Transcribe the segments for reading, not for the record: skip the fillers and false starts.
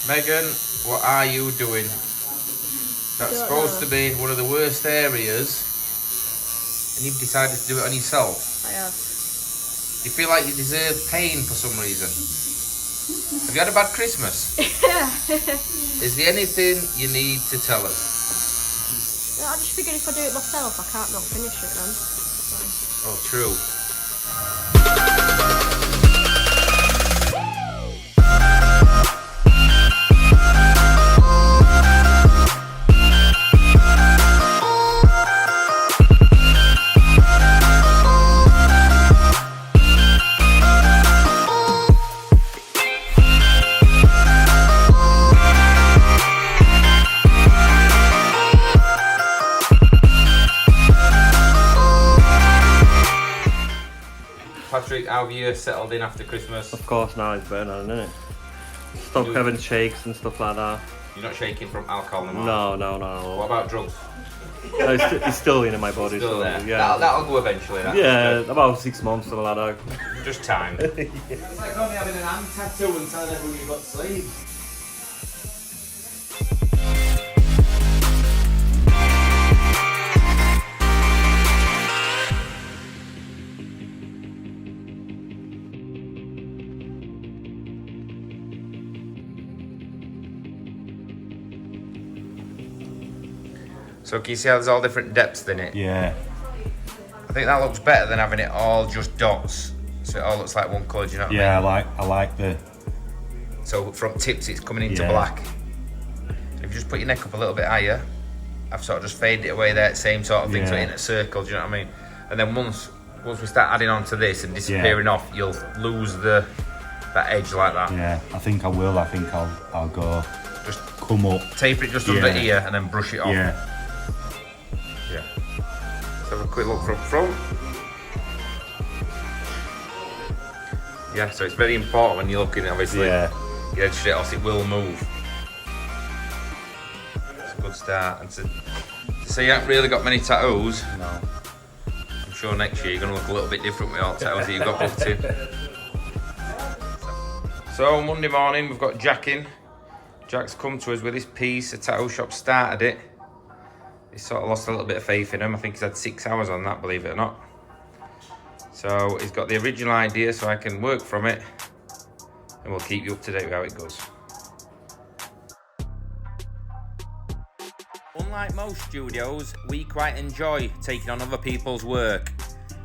Megan, what are you doing? That's supposed to be one of the worst areas, and you've decided to do it on yourself. I have. You feel like you deserve pain for some reason. Have you had a bad Christmas? Yeah. Is there anything you need to tell us? I just figured if I do it myself, I can't not finish it then. So. Oh, true. Patrick, how have you settled in after Christmas? Of course, now it's better, isn't it? Stop having shakes and stuff like that. You're not shaking from alcohol anymore? No. What about drugs? No, it's still in my body. Still so, there? Yeah. That'll go eventually. Yeah, about 6 months, something like that. Just time. It's like only having an hand tattoo and telling everyone you've got sleep. So can you see how there's all different depths in it? Yeah. I think that looks better than having it all just dots. So it all looks like one colour, do you know what I mean? I like the... So from tips it's coming into Yeah. black. If you just put your neck up a little bit higher, I've sort of just faded it away there, same sort of thing, so Yeah. in a circle, do you know what I mean? And then once we start adding on to this and disappearing off, you'll lose that edge like that. Yeah, I think I will. I think I'll go... Just come up. taper it just under here and then brush it off. Yeah. Yeah. Let's have a quick look from front. Yeah, so it's very important when you're looking, obviously. Yeah. Your head straight off, it will move. It's a good start. And to say you haven't really got many tattoos, No. I'm sure next year you're going to look a little bit different with all the tattoos that you've got booked in. So Monday morning we've got Jack in. Jack's come to us with this piece. The tattoo shop started it. He's sort of lost a little bit of faith in him. I think he's had 6 hours on that, believe it or not. So he's got the original idea, so I can work from it, and we'll keep you up to date with how it goes. Unlike most studios, we quite enjoy taking on other people's work.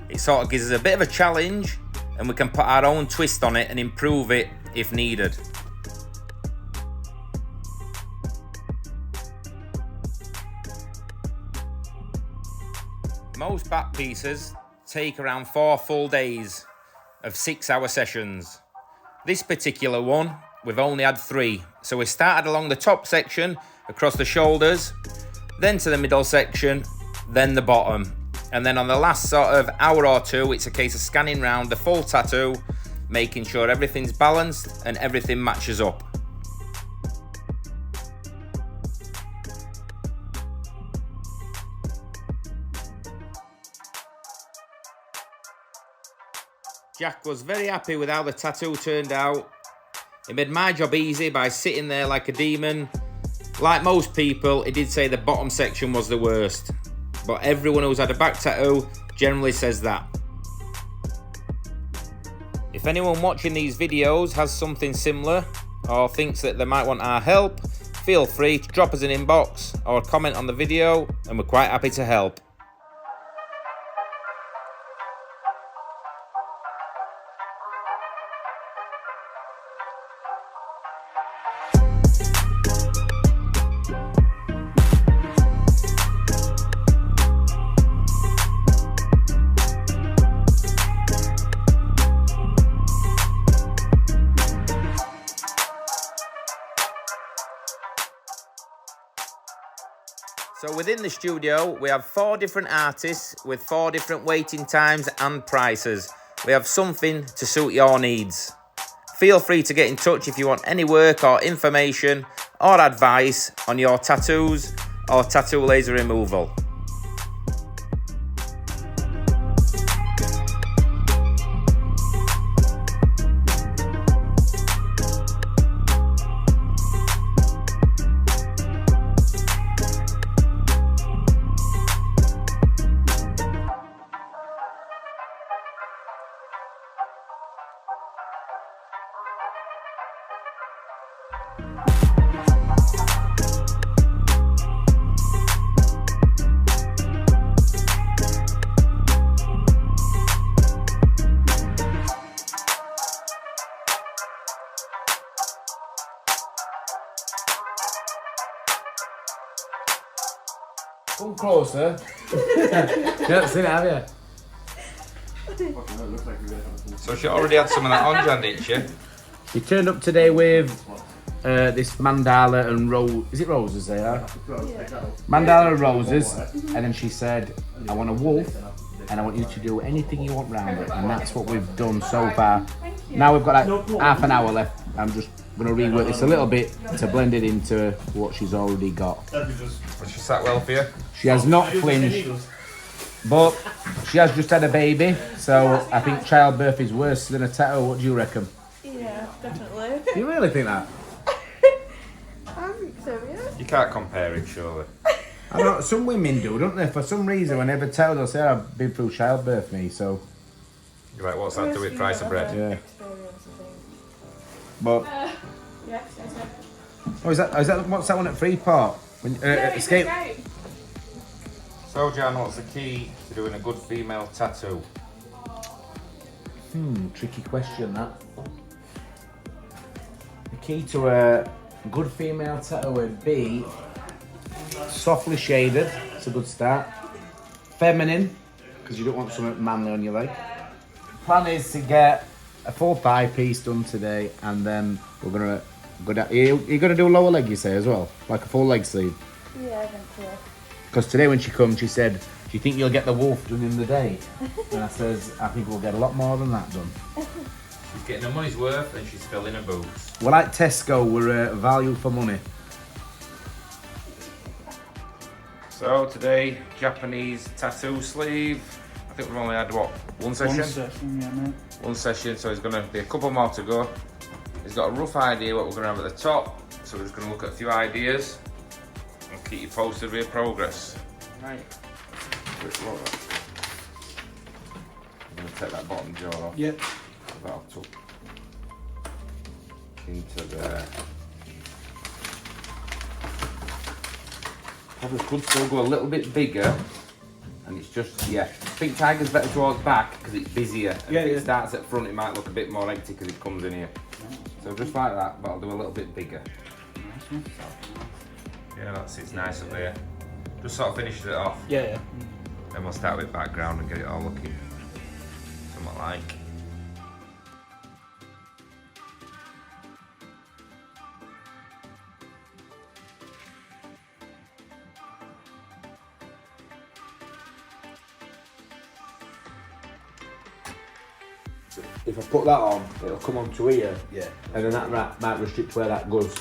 It sort of gives us a bit of a challenge, and we can put our own twist on it and improve it if needed. Most back pieces take around 4 full days of 6-hour sessions. This particular one, we've only had 3. So we started along the top section, across the shoulders, then to the middle section, then the bottom. And then on the last sort of hour or two, it's a case of scanning round the full tattoo, making sure everything's balanced and everything matches up. Jack was very happy with how the tattoo turned out. It made my job easy by sitting there like a demon. Like most people, he did say the bottom section was the worst. But everyone who's had a back tattoo generally says that. If anyone watching these videos has something similar or thinks that they might want our help, feel free to drop us an inbox or comment on the video, and we're quite happy to help. So within the studio, we have 4 different artists with 4 different waiting times and prices. We have something to suit your needs. Feel free to get in touch if you want any work or information or advice on your tattoos or tattoo laser removal. Come closer. You haven't seen it, have you? So she already had some of that on, Jan, didn't she? We turned up today with this mandala and rose. Is it roses they are? Mandala and roses. And then she said, I want a wolf and I want you to do anything you want round it. And that's what we've done so far. Now we've got like half an hour left. I'm just going to rework this a little bit to blend it into what she's already got. Was she sat well for you? She has not flinched, but she has just had a baby. So I think childbirth is worse than a tattoo. What do you reckon? Yeah, definitely. Do you really think that? I think so, yeah. You can't compare it, surely. I don't know, some women do, don't they? For some reason, whenever tell they'll say, I've been through childbirth, me, so... You're like, what's that to with price of bread? Yeah. Experience, I think. But... Yeah, Oh, is that what's that one at Freeport? When, Escape? So, Jan, what's the key to doing a good female tattoo? Tricky question, that. The key to a good female tattoo would be softly shaded. It's a good start. Feminine, because you don't want something manly on your leg. Plan is to get a full thigh piece done today, and then we're gonna go down. You're gonna do a lower leg, you say, as well, like a full leg sleeve. Yeah, eventually. Because today when she come, she said, "Do you think you'll get the wolf done in the day?" And I says, "I think we'll get a lot more than that done." She's getting her money's worth and she's filling her boots. We're like Tesco, we're value for money. So today, Japanese tattoo sleeve. I think we've only had, what, one session? One session, yeah, mate. One session, so there's going to be a couple more to go. He's got a rough idea what we're going to have at the top, so we're just going to look at a few ideas and keep you posted with progress. Right. Quick look. I'm going to take that bottom jaw off. Yep. That'll tuck into there. Probably could still go a little bit bigger, and it's just, yeah. I think Tiger's better towards back because it's busier. And if it starts at front, it might look a bit more empty because it comes in here. So just like that, but I'll do a little bit bigger. Yeah, that's it's nice up there. Just sort of finishes it off. Yeah, yeah. Then we'll start with background and get it all looking somewhat like. If I put that on, it'll come onto here. Yeah. And then that might restrict where that goes.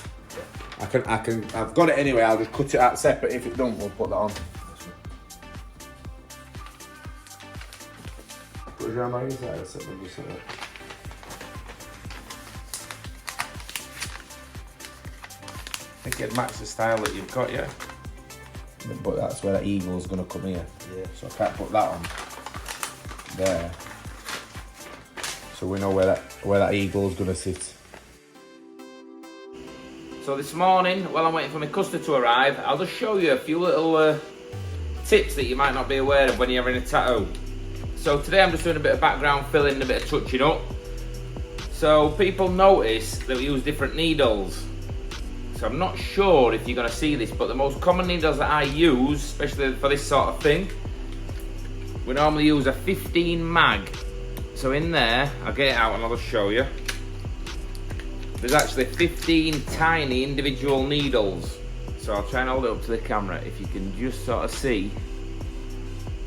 I've got it anyway, I'll just cut it out separate. If it don't, we'll put that on. Put your arm on inside, that's it, we'll just set it. I think it matches the style that you've got, yeah? But that's where that eagle's gonna come here. Yeah. So I can't put that on there. So we know where that eagle's gonna sit. So this morning, while I'm waiting for my custard to arrive, I'll just show you a few little tips that you might not be aware of when you're having a tattoo. So today I'm just doing a bit of background filling, a bit of touching up. So people notice that we use different needles. So I'm not sure if you're going to see this, but the most common needles that I use, especially for this sort of thing, we normally use a 15 mag. So in there, I'll get it out and I'll just show you. There's actually 15 tiny individual needles. So I'll try and hold it up to the camera if you can just sort of see.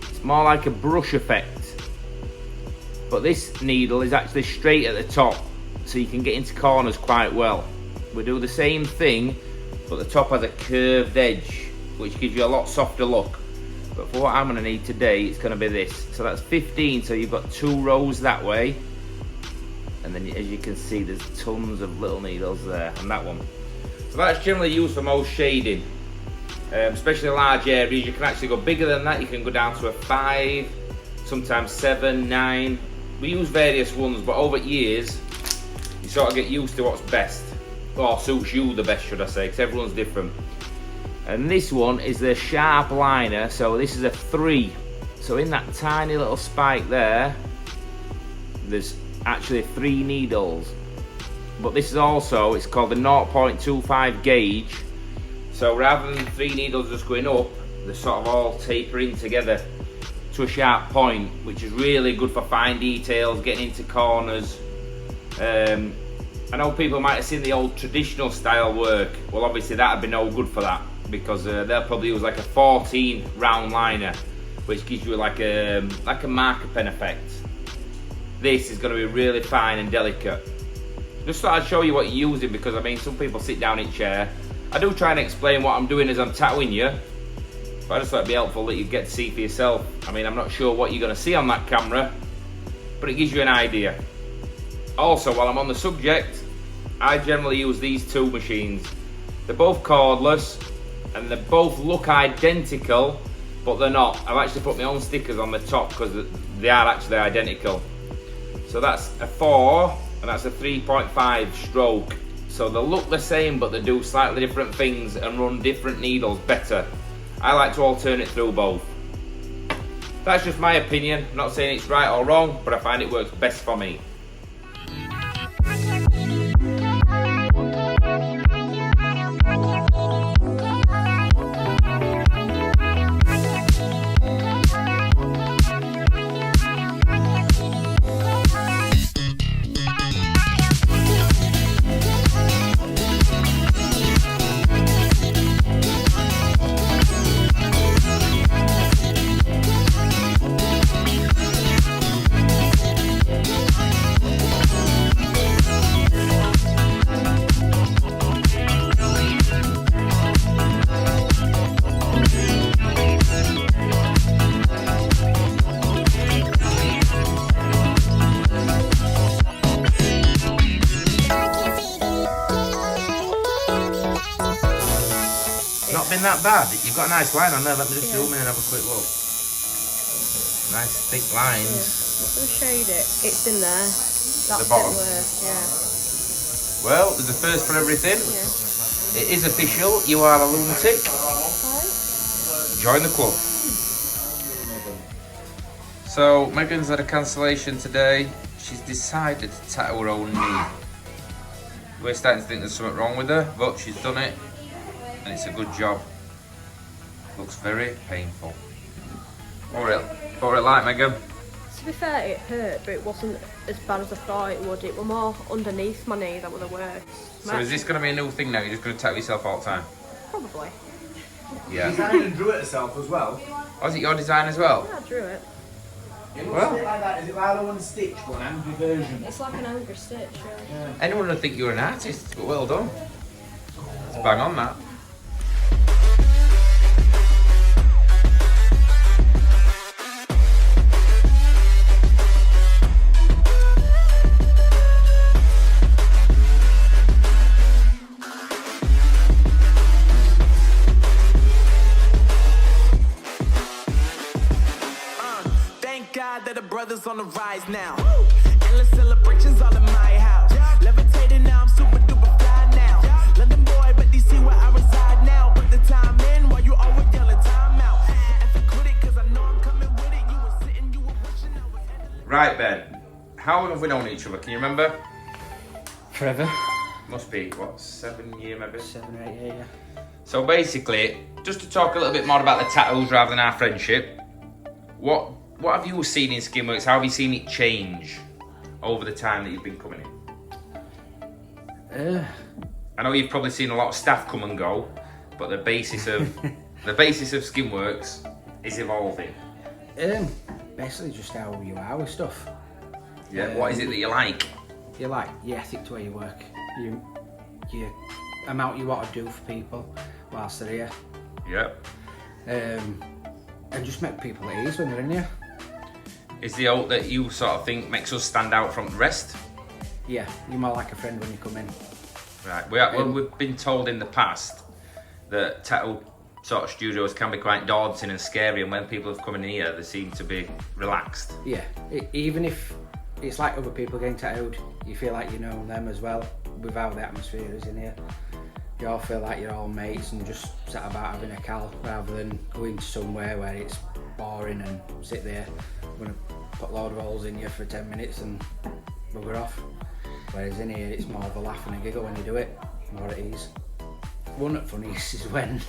It's more like a brush effect. But this needle is actually straight at the top, so you can get into corners quite well. We do the same thing, but the top has a curved edge, which gives you a lot softer look. But for what I'm going to need today, it's going to be this. So that's 15, so you've got 2 rows that way. And then as you can see, there's tons of little needles there, and that one. So that's generally used for most shading, especially large areas. You can actually go bigger than that. You can go down to a 5, sometimes 7, 9. We use various ones, but over years, you sort of get used to what's best, or suits you the best, should I say, because everyone's different. And this one is the sharp liner, so this is a 3. So in that tiny little spike there, there's actually 3 needles. But this is also, it's called the 0.25 gauge. So rather than 3 needles just going up, they're sort of all tapering together to a sharp point, which is really good for fine details, getting into corners. I know people might have seen the old traditional style work. Well, obviously that'd be no good for that, because they'll probably use like a 14 round liner, which gives you like a marker pen effect. This is going to be really fine and delicate. Just thought I'd show you what you're using, because I mean, some people sit down in chair. I do try and explain what I'm doing as I'm tattooing you, but I just thought it'd be helpful that you get to see for yourself. I mean, I'm not sure what you're going to see on that camera, but it gives you an idea. Also, while I'm on the subject, I generally use these two machines. They're both cordless, and they both look identical, but they're not. I've actually put my own stickers on the top because they are actually identical. So that's a 4 and that's a 3.5 stroke. So they look the same, but they do slightly different things and run different needles better. I like to alternate through both. That's just my opinion. I'm not saying it's right or wrong, but I find it works best for me. Not been that bad. You've got a nice line on there. Let me just zoom in and have a quick look. Nice thick lines. I'm going to shade it. It's in there. That's The bottom. it worse, yeah. Well, there's a first for everything. Yeah. It is official. You are a lunatic. Join the club. So Megan's had a cancellation today. She's decided to tattoo her own knee. We're starting to think there's something wrong with her, but she's done it, and it's a good job. Looks very painful. What it like, Megan? To be fair, it hurt, but it wasn't as bad as I thought it would. It was more underneath my knee that was the worst. So is this going to be a new thing now? You're just going to tattoo yourself all the time? Probably. Yeah. Designed and drew it herself as well. Oh, is it your design as well? Yeah, I drew it. It looks Well. a bit like that. Is it like the one stitch, but an angry version? It's like an angry stitch, really. Anyone would think you were an artist, but well done. It's bang on that. That the brothers on the rise now. Endless celebrations all in my house. Levitating now, I'm super duper fly now. London boy, but DC where I reside now. Put the time in while you always yelling time out. And to quit it, cause I know I'm coming with it. You were sitting, you were wishing I was. Right, Ben. How long have we known each other? Can you remember? Forever. Must be, what, 7 years maybe? 7 or 8 years, yeah. So basically, just to talk a little bit more about the tattoos rather than our friendship, what have you seen in Skinworks? How have you seen it change over the time that you've been coming in? I know you've probably seen a lot of staff come and go, but the basis of Skinworks is evolving. Basically just how you are with stuff. Yeah. What is it that you like? You like your ethic to where you work. You amount you want to do for people whilst they're here. Yep. And just make people at ease when they're in here. Is the old that you sort of think makes us stand out from the rest? Yeah, you're more like a friend when you come in. Right. We've been told in the past that tattoo sort of studios can be quite daunting and scary, and when people have come in here, they seem to be relaxed. Yeah, even if it's like other people getting tattooed, you feel like you know them as well, without the atmosphere is in here. You all feel like you're all mates and just sat about having a cal, rather than going to somewhere where it's boring and sit there. I'm going to put a load of holes in you for 10 minutes and bugger off. Whereas in here, it's more of a laugh and a giggle when you do it, more at ease. One of the funniest is when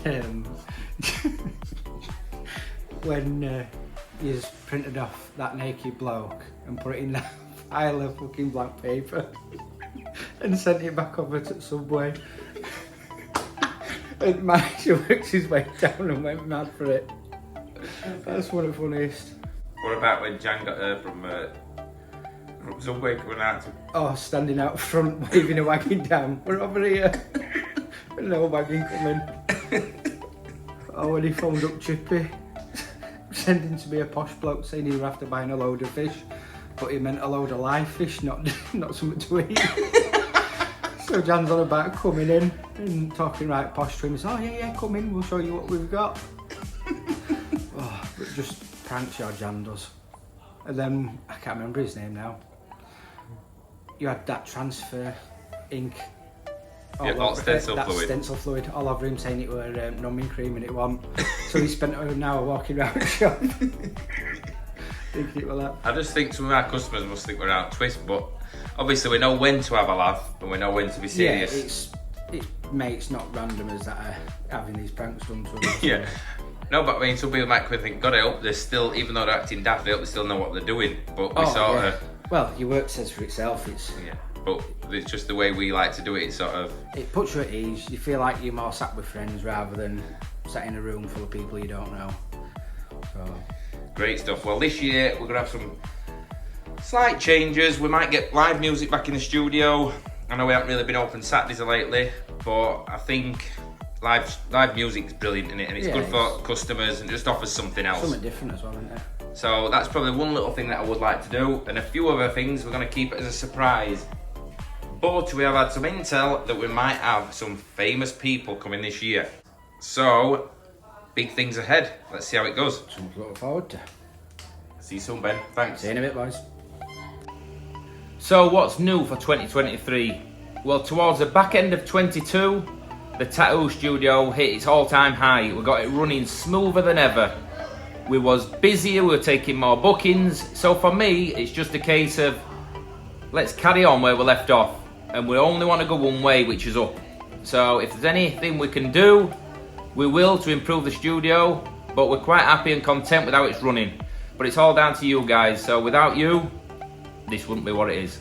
when you printed off that naked bloke and put it in that pile of fucking blank paper and sent it back over to Subway. And Mike worked his way down and went mad for it. That's one of the funniest. What about when Jan got her from Subway coming out to... Oh, standing out front, waving a wagon down. We're over here. No wagon coming. Oh, when he phoned up Chippy, sending to be a posh bloke saying he would have to buy a load of fish, but he meant a load of live fish, not something to eat. So Jan's on about coming in and talking right posh to him. He's, oh yeah, come in, we'll show you what we've got. Oh, but just pranks your Jan does. And then, I can't remember his name now. You had that transfer ink. Stencil that fluid. Stencil fluid all over him saying it were numbing cream and it wasn't. So he spent an hour walking around the shop. Thinking it was that. I just think some of our customers must think we're out of twist, but obviously we know when to have a laugh and we know when to be serious. Yeah, it's mates, not randomers that are having these pranks done to them. Yeah. No, but I mean, some people might think, God, I hope they're still, even though they're acting daft, I hope they still know what they're doing. But we sort of... Well, your work says for itself. Yeah, but it's just the way we like to do it. It's sort of... It puts you at ease. You feel like you're more sat with friends rather than sat in a room full of people you don't know. So... Great stuff. Well, this year we're going to have some slight changes. We might get live music back in the studio. I know we haven't really been open Saturdays lately, but I think live music's brilliant in it, and it's good for customers and just offers something else. Something different as well, isn't it? So that's probably one little thing that I would like to do, and a few other things we're going to keep it as a surprise. But we have had some intel that we might have some famous people coming this year. So, big things ahead. Let's see how it goes. Something to look forward to. See you soon, Ben. Thanks. See you in a bit, boys. So what's new for 2023? Well, towards the back end of 22, the tattoo studio hit its all-time high. We got it running smoother than ever. We was busier, we were taking more bookings. So for me, it's just a case of, let's carry on where we left off. And we only want to go one way, which is up. So if there's anything we can do, we will to improve the studio. But we're quite happy and content with how it's running. But it's all down to you guys. So without you, this wouldn't be what it is.